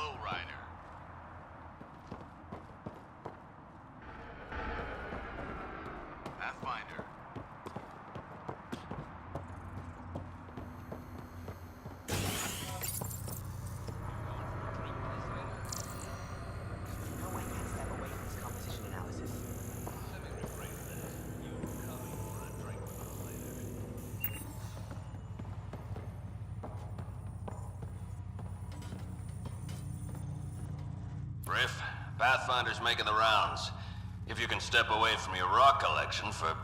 lowrider. Pathfinder. No one can step away from this composition analysis. Let me rephrase that. You're coming for a drink with us later. Riff, Pathfinder's making the rounds. If you can step away from your rock collection for...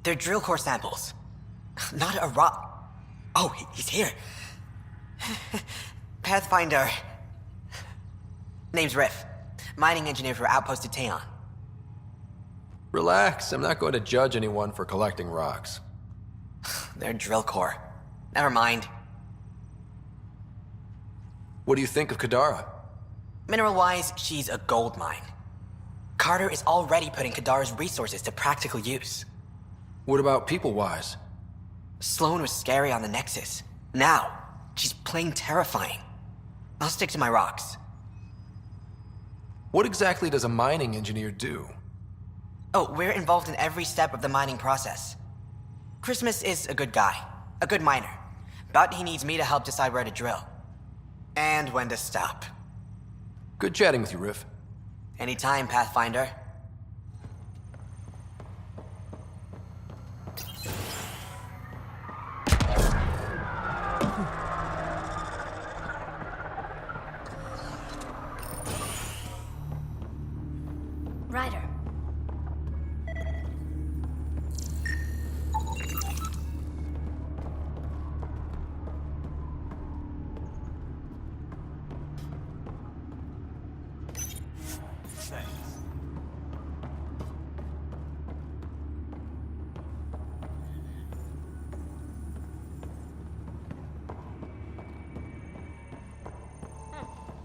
They're drill core samples. Not a rock. Oh, he's here. Pathfinder. Name's Riff. Mining engineer for Outpost at Teon. Relax, I'm not going to judge anyone for collecting rocks. They're drill core. Never mind. What do you think of Kadara? Mineral-wise, she's a gold mine. Carter is already putting Kadara's resources to practical use. What about people-wise? Sloan was scary on the Nexus. Now, she's plain terrifying. I'll stick to my rocks. What exactly does a mining engineer do? Oh, we're involved in every step of the mining process. Christmas is a good guy, a good miner, but he needs me to help decide where to drill. And when to stop. Good chatting with you, Riff. Anytime, Pathfinder. Ryder.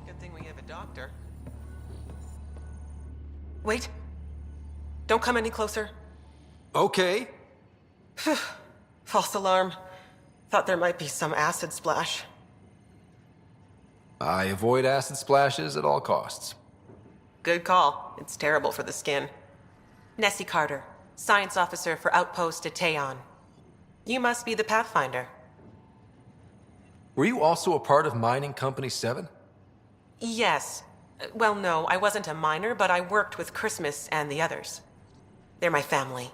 Good thing we have a doctor. Wait. Don't come any closer. Okay. False alarm. Thought there might be some acid splash. I avoid acid splashes at all costs. Good call. It's terrible for the skin. Nessie Carter, science officer for Outpost at Teon. You must be the Pathfinder. Were you also a part of Mining Company 7? Yes. Well, no, I wasn't a miner, but I worked with Christmas and the others. They're my family.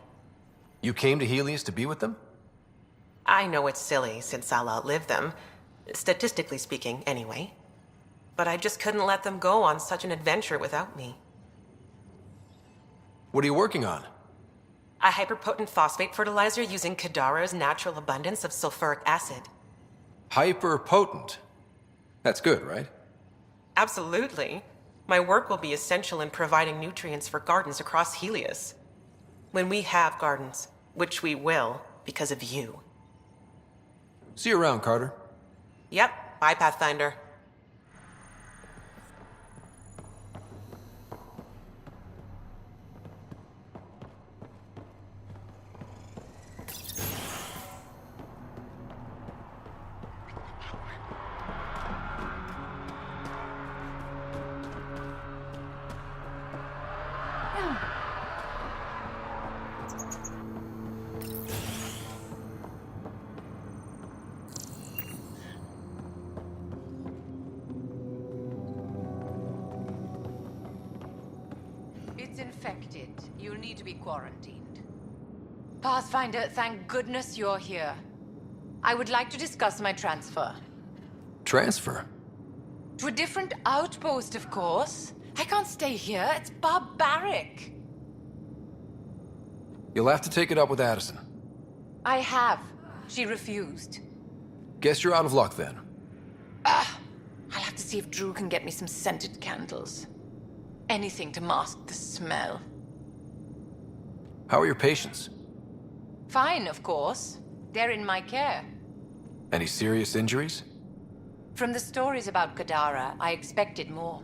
You came to Helios to be with them? I know it's silly, since I'll outlive them. Statistically speaking, anyway. But I just couldn't let them go on such an adventure without me. What are you working on? A hyperpotent phosphate fertilizer using Kadara's natural abundance of sulfuric acid. Hyper potent. That's good, right? Absolutely. My work will be essential in providing nutrients for gardens across Helios. When we have gardens, which we will, because of you. See you around, Carter. Yep, bye, Pathfinder. It's infected. You'll need to be quarantined. Pathfinder, thank goodness you're here. I would like to discuss my transfer. Transfer? To a different outpost, of course. I can't stay here. It's barbaric. You'll have to take it up with Addison. I have. She refused. Guess you're out of luck then. I'll have to see if Drew can get me some scented candles. Anything to mask the smell. How are your patients? Fine, of course. They're in my care. Any serious injuries? From the stories about Kadara, I expected more.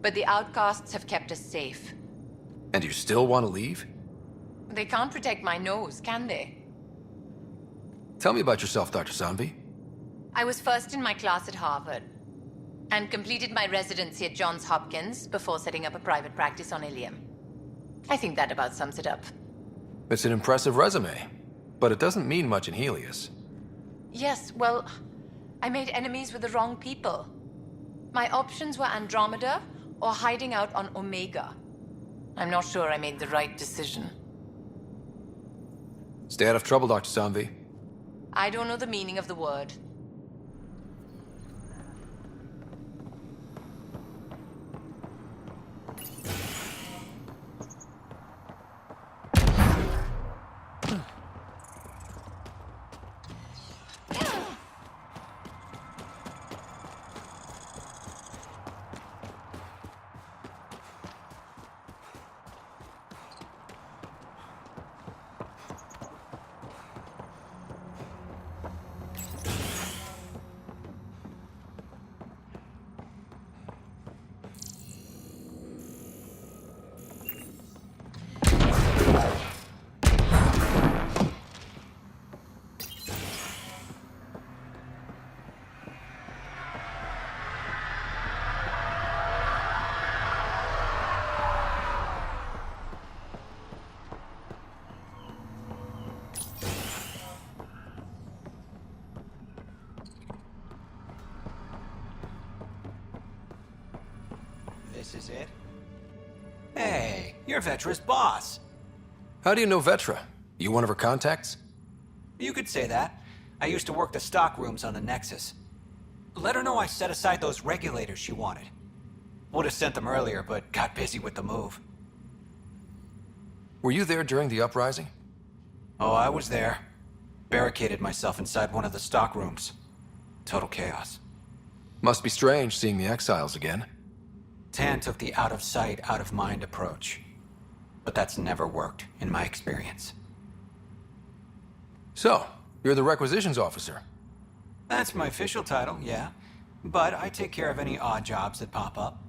But the outcasts have kept us safe. And you still want to leave? They can't protect my nose, can they? Tell me about yourself, Dr. Sanvi. I was first in my class at Harvard. and completed my residency at Johns Hopkins before setting up a private practice on Ilium. I think that about sums it up. It's an impressive resume, but it doesn't mean much in Helios. Yes, well, I made enemies with the wrong people. My options were Andromeda or hiding out on Omega. I'm not sure I made the right decision. Stay out of trouble, Dr. Sanvi. I don't know the meaning of the word. This is it? Hey, you're Vetra's boss. How do you know Vetra? You one of her contacts? You could say that. I used to work the stock rooms on the Nexus. Let her know I set aside those regulators she wanted. Would have sent them earlier, but got busy with the move. Were you there during the uprising? Oh, I was there. Barricaded myself inside one of the stock rooms. Total chaos. Must be strange seeing the exiles again. Tan took the out-of-sight, out-of-mind approach. But that's never worked, in my experience. So, you're the requisitions officer. That's my official title, yeah. But I take care of any odd jobs that pop up.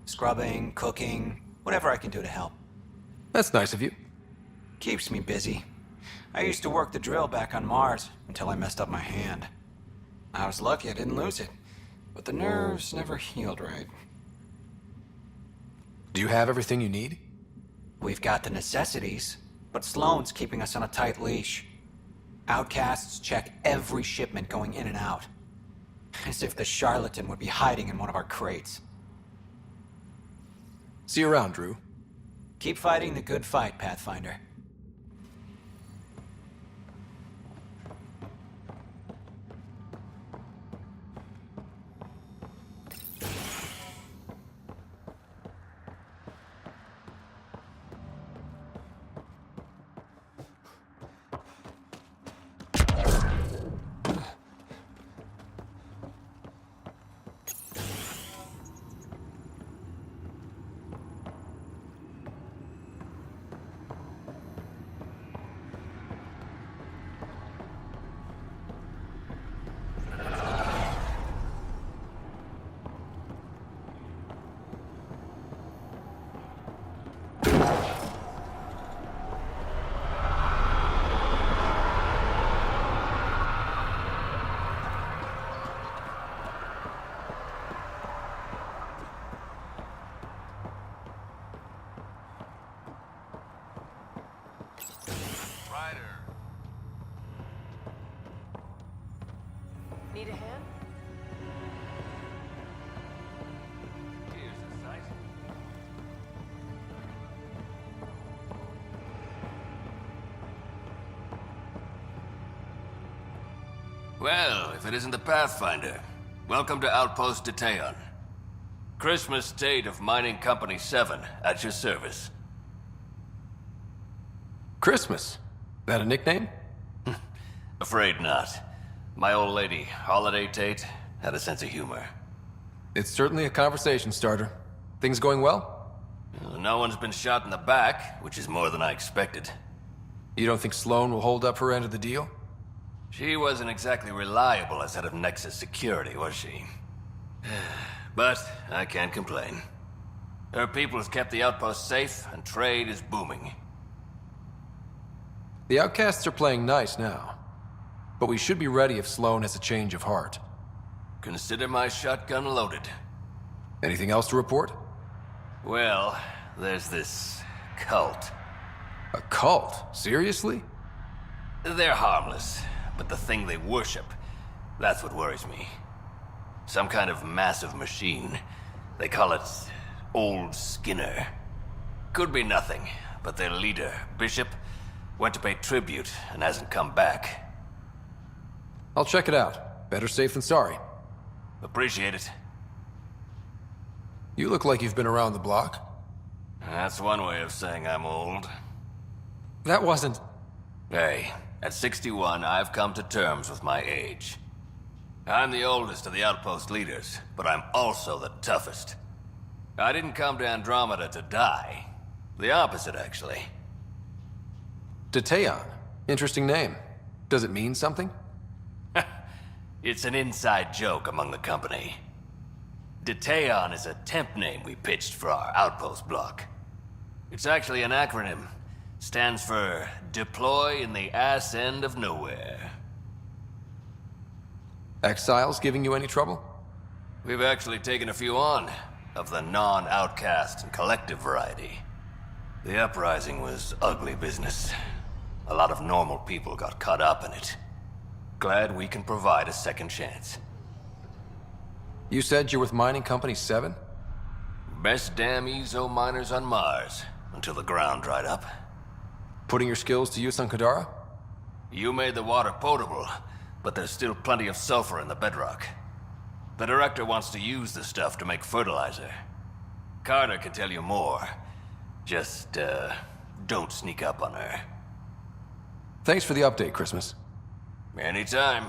Scrubbing, cooking, whatever I can do to help. That's nice of you. Keeps me busy. I used to work the drill back on Mars until I messed up my hand. I was lucky I didn't lose it, but the nerves never healed right. Do you have everything you need? We've got the necessities, but Sloane's keeping us on a tight leash. Outcasts check every shipment going in and out. As if the charlatan would be hiding in one of our crates. See you around, Drew. Keep fighting the good fight, Pathfinder. Need a hand? Here's the site. Well, if it isn't the Pathfinder, welcome to Outpost Detaeon. Christmas State of Mining Company 7, at your service. Christmas. That a nickname? Afraid not. My old lady, Holiday Tate, had a sense of humor. It's certainly a conversation starter. Things going well? No one's been shot in the back, which is more than I expected. You don't think Sloane will hold up her end of the deal? She wasn't exactly reliable as head of Nexus security, was she? But I can't complain. Her people has kept the outpost safe, and trade is booming. The outcasts are playing nice now. But we should be ready if Sloane has a change of heart. Consider my shotgun loaded. Anything else to report? Well, there's this cult. A cult? Seriously? They're harmless, but the thing they worship, that's what worries me. Some kind of massive machine. They call it Old Skinner. Could be nothing, but their leader, Bishop, went to pay tribute and hasn't come back. I'll check it out. Better safe than sorry. Appreciate it. You look like you've been around the block. That's one way of saying I'm old. That wasn't... Hey, at 61, I've come to terms with my age. I'm the oldest of the Outpost leaders, but I'm also the toughest. I didn't come to Andromeda to die. The opposite, actually. Detaeon. Interesting name. Does it mean something? It's an inside joke among the company. Detaeon is a temp name we pitched for our Outpost block. It's actually an acronym. Stands for Deploy in the Ass End of Nowhere. Exiles giving you any trouble? We've actually taken a few on, of the non-outcast and collective variety. The uprising was ugly business. A lot of normal people got caught up in it. Glad we can provide a second chance. You said you're with Mining Company 7? Best damn Ezo miners on Mars, until the ground dried up. Putting your skills to use on Kadara? You made the water potable, but there's still plenty of sulfur in the bedrock. The director wants to use the stuff to make fertilizer. Carter can tell you more. Just, don't sneak up on her. Thanks for the update, Christmas. Anytime.